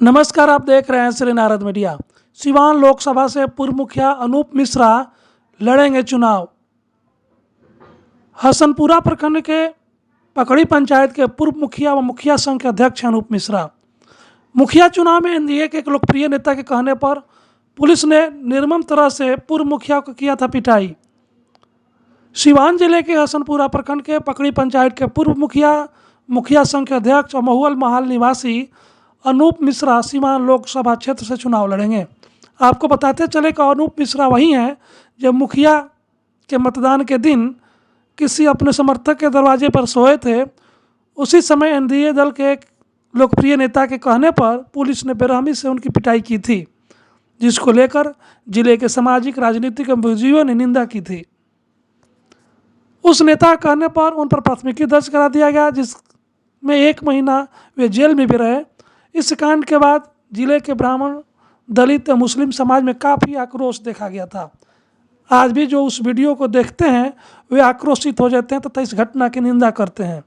नमस्कार, आप देख रहे हैं श्री नारद मीडिया। सिवान लोकसभा से पूर्व मुखिया अनूप मिश्रा लड़ेंगे चुनाव। हसनपुरा प्रखंड के पकड़ी पंचायत के पूर्व मुखिया व मुखिया संघ के अध्यक्ष अनूप मिश्रा मुखिया चुनाव में एनडीए के एक लोकप्रिय नेता के कहने पर पुलिस ने निर्मम तरह से पूर्व मुखिया को किया था पिटाई। सिवान जिले के हसनपुरा प्रखंड के पकड़ी पंचायत के पूर्व मुखिया संघ के अध्यक्ष और महुअल महाल निवासी अनूप मिश्रा सिवान लोकसभा क्षेत्र से चुनाव लड़ेंगे। आपको बताते चले कि अनूप मिश्रा वही हैं जब मुखिया के मतदान के दिन किसी अपने समर्थक के दरवाजे पर सोए थे। उसी समय एनडीए दल के एक लोकप्रिय नेता के कहने पर पुलिस ने बेरहमी से उनकी पिटाई की थी, जिसको लेकर जिले के सामाजिक राजनीतिक बुजुर्गों ने निंदा की थी। उस नेता के कहने पर उन पर प्राथमिकी दर्ज करा दिया गया, जिसमें 1 महीना वे जेल में भी रहे। इस कांड के बाद जिले के ब्राह्मण, दलित और मुस्लिम समाज में काफ़ी आक्रोश देखा गया था। आज भी जो उस वीडियो को देखते हैं वे आक्रोशित हो जाते हैं तथा इस घटना की निंदा करते हैं।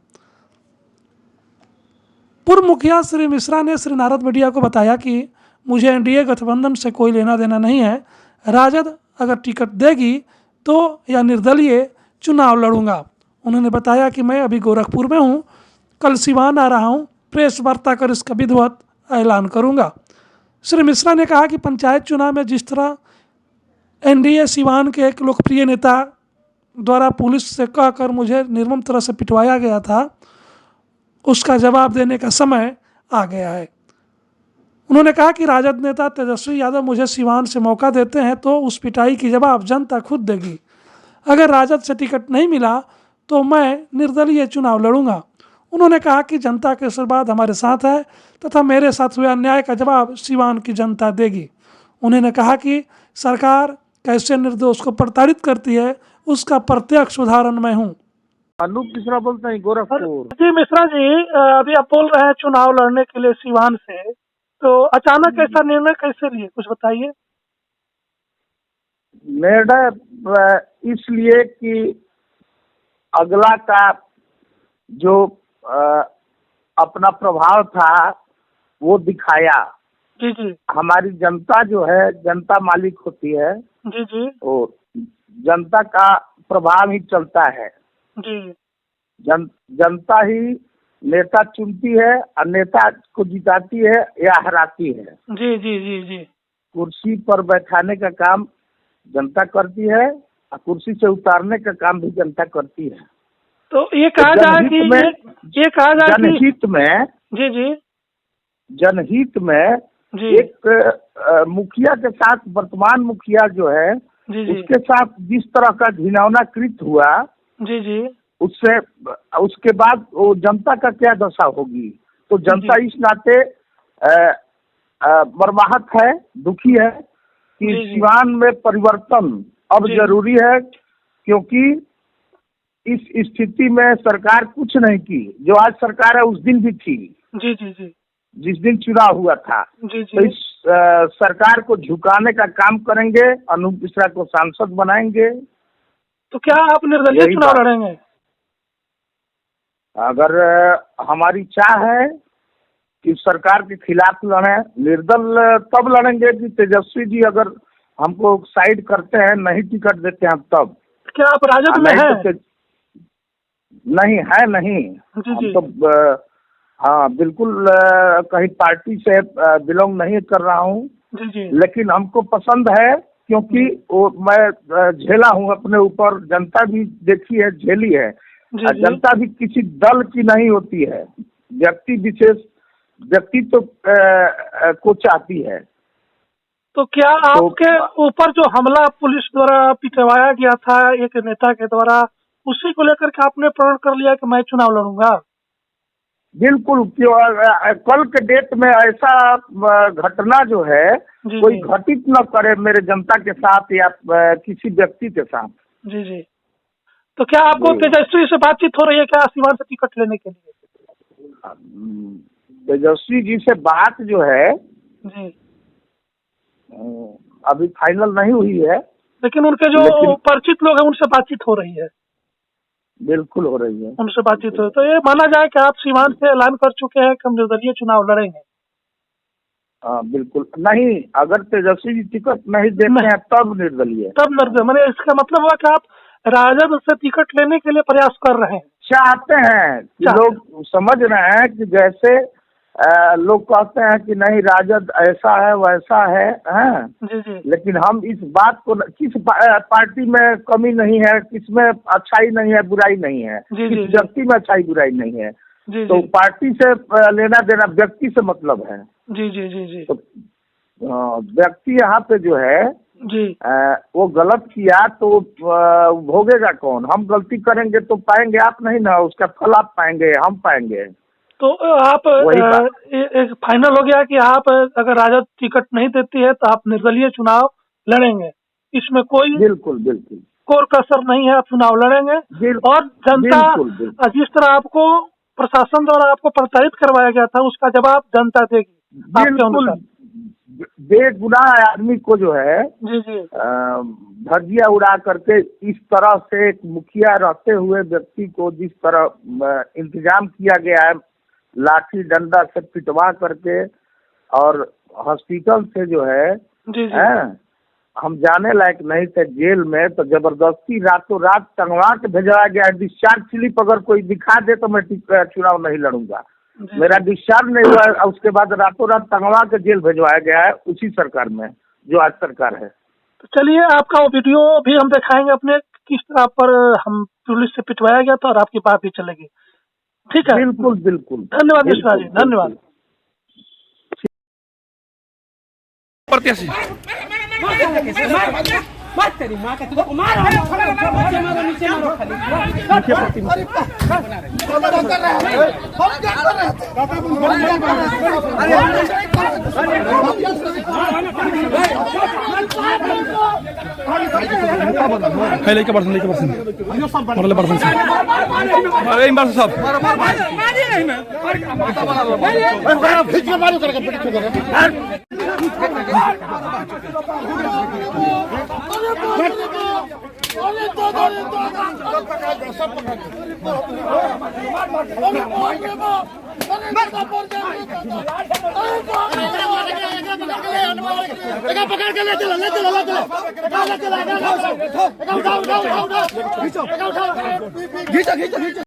पूर्व मुखिया श्री मिश्रा ने श्री नारद मीडिया को बताया कि मुझे एनडीए गठबंधन से कोई लेना देना नहीं है। राजद अगर टिकट देगी तो या निर्दलीय चुनाव लड़ूंगा। उन्होंने बताया कि मैं अभी गोरखपुर में हूँ, कल सिवान आ रहा हूँ, प्रेस वार्ता कर इसका विधिवत ऐलान करूंगा। श्री मिश्रा ने कहा कि पंचायत चुनाव में जिस तरह एनडीए सिवान के एक लोकप्रिय नेता द्वारा पुलिस से कहकर मुझे निर्मम तरह से पिटवाया गया था, उसका जवाब देने का समय आ गया है। उन्होंने कहा कि राजद नेता तेजस्वी यादव मुझे सिवान से मौका देते हैं तो उस पिटाई की जवाब जनता खुद देगी। अगर राजद से टिकट नहीं मिला तो मैं निर्दलीय चुनाव लड़ूंगा। उन्होंने कहा कि जनता के आशीर्वाद हमारे साथ है तथा मेरे साथ हुए अन्याय का जवाब सिवान की जनता देगी। उन्होंने कहा कि सरकार कैसे निर्दोष को प्रताड़ित करती है उसका प्रत्यक्ष उदाहरण मैं हूँ। अनूप मिश्रा बोलते हैं, गोरखपुर। जी मिश्रा जी, अभी आप बोल रहे हैं चुनाव लड़ने के लिए सिवान से, तो अचानक ऐसा निर्णय कैसे लिए, कुछ बताइए। निर्णय इसलिए कि अगला का जो अपना प्रभाव था वो दिखाया। जी जी हमारी जनता जो है, जनता मालिक होती है जी जी और जनता का प्रभाव ही चलता है। जी जनता ही नेता चुनती है और नेता को जिताती है या हराती है। जी जी जी जी कुर्सी पर बैठाने का काम जनता करती है और कुर्सी से उतारने का काम भी जनता करती है। तो ये कहा जाए कि ये कहा जाए कि जनहित में जी जी जनहित में जी एक मुखिया के साथ, वर्तमान मुखिया जो है जी जी उसके साथ जिस तरह का घिनौना कृत्य हुआ, जी जी उससे उसके बाद वो जनता का क्या दशा होगी। तो जनता इस नाते मर्माहत है, दुखी है कि सिवान में परिवर्तन अब जरूरी है, क्योंकि इस स्थिति में सरकार कुछ नहीं की। जो आज सरकार है उस दिन भी थी, जी जी जी जिस दिन चुनाव हुआ था। जी जी तो इस सरकार को झुकाने का काम करेंगे, अनूप मिश्रा को सांसद बनाएंगे। तो क्या आप निर्दलीय चुनाव लड़ेंगे? अगर हमारी चाह है कि सरकार के खिलाफ लड़े, निर्दल तब लड़ेंगे कि तेजस्वी जी अगर हमको साइड करते हैं, नहीं टिकट देते हैं तब। क्या आप राजद में हैं? नहीं है, नहीं। जी जी हम तो हाँ बिल्कुल कहीं पार्टी से बिलोंग नहीं कर रहा हूँ। जी जी लेकिन हमको पसंद है, क्योंकि वो मैं झेला हूँ अपने ऊपर, जनता भी देखी है, झेली है। जनता भी किसी दल की नहीं होती है, व्यक्ति विशेष व्यक्तित्व को चाहती है। तो क्या आपके ऊपर जो हमला पुलिस द्वारा पिटवाया गया था एक नेता के द्वारा, उसी को लेकर के आपने प्रण कर लिया कि मैं चुनाव लड़ूंगा? बिल्कुल। कल के डेट में ऐसा घटना जो है कोई घटित न करे मेरे जनता के साथ या किसी व्यक्ति के साथ। जी जी। तो क्या आपको तेजस्वी से बातचीत हो रही है क्या सिवान से टिकट लेने के लिए? तेजस्वी जी से बात जो है जी अभी फाइनल नहीं हुई है, लेकिन उनके जो परिचित लोग हैं उनसे बातचीत हो रही है। बिल्कुल हो रही है, उनसे बातचीत हो। तो ये माना जाए कि आप सिवान से ऐलान कर चुके हैं कि हम निर्दलीय चुनाव लड़ेंगे। बिल्कुल नहीं, अगर तेजस्वी जी टिकट नहीं देते हैं तब निर्दलीय। तब निर्दलीय, मैंने इसका मतलब हुआ कि आप राजद से टिकट लेने के लिए प्रयास कर रहे हैं, चाहते हैं कि लोग समझ रहे हैं कि जैसे लोग कहते हैं कि नहीं राजद ऐसा है वैसा है, हैं? जी जी। लेकिन हम इस बात को किस पार्टी में कमी नहीं है, किसमें अच्छाई नहीं है, बुराई नहीं है, जी, किस जी, व्यक्ति में अच्छाई बुराई नहीं है, जी, तो जी, पार्टी से लेना देना व्यक्ति से मतलब है। जी जी जी जी तो व्यक्ति यहाँ पे जो है जी। वो गलत किया तो भोगेगा कौन? हम गलती करेंगे तो पाएंगे आप नहीं ना, उसका फल आप पाएंगे, हम पाएंगे। तो आप एक फाइनल हो गया कि आप अगर राजद टिकट नहीं देती है तो आप निर्दलीय चुनाव लड़ेंगे, इसमें कोई बिल्कुल बिल्कुल कोर कसर नहीं है, आप चुनाव लड़ेंगे। और जनता जिस तरह आपको प्रशासन द्वारा आपको प्रताड़ित करवाया गया था उसका जवाब जनता देगी आपके अनुसार। बेगुनाह आदमी को जो है जी जी धज्जियां उड़ा करके इस तरह से एक मुखिया रहते हुए व्यक्ति को जिस तरह इंतजाम किया गया है, लाठी डंडा से पिटवा करके और हॉस्पिटल से जो है जी जी हम जाने लायक नहीं थे जेल में, तो जबरदस्ती रातों रात टंगवा के भेजवाया गया है। डिस्चार्ज स्लिप अगर कोई दिखा दे तो मैं चुनाव नहीं लड़ूंगा। मेरा डिस्चार्ज नहीं हुआ है, उसके बाद रातों रात टंगवा के जेल भेजवाया गया है उसी सरकार में जो आज सरकार है। तो चलिए आपका वो वीडियो भी हम दिखाएंगे अपने, किस तरह पर हम पुलिस से पिटवाया गया था और आपकी बात भी चलेगी। ठीक है, बिल्कुल बिल्कुल। धन्यवाद मिश्रा जी, धन्यवाद। मत तेरी माँ का तुझको मार नीचे मारो खाली लेके पर्सन मरले पर्सन अरे इन बार सब पकड़ के ले चलो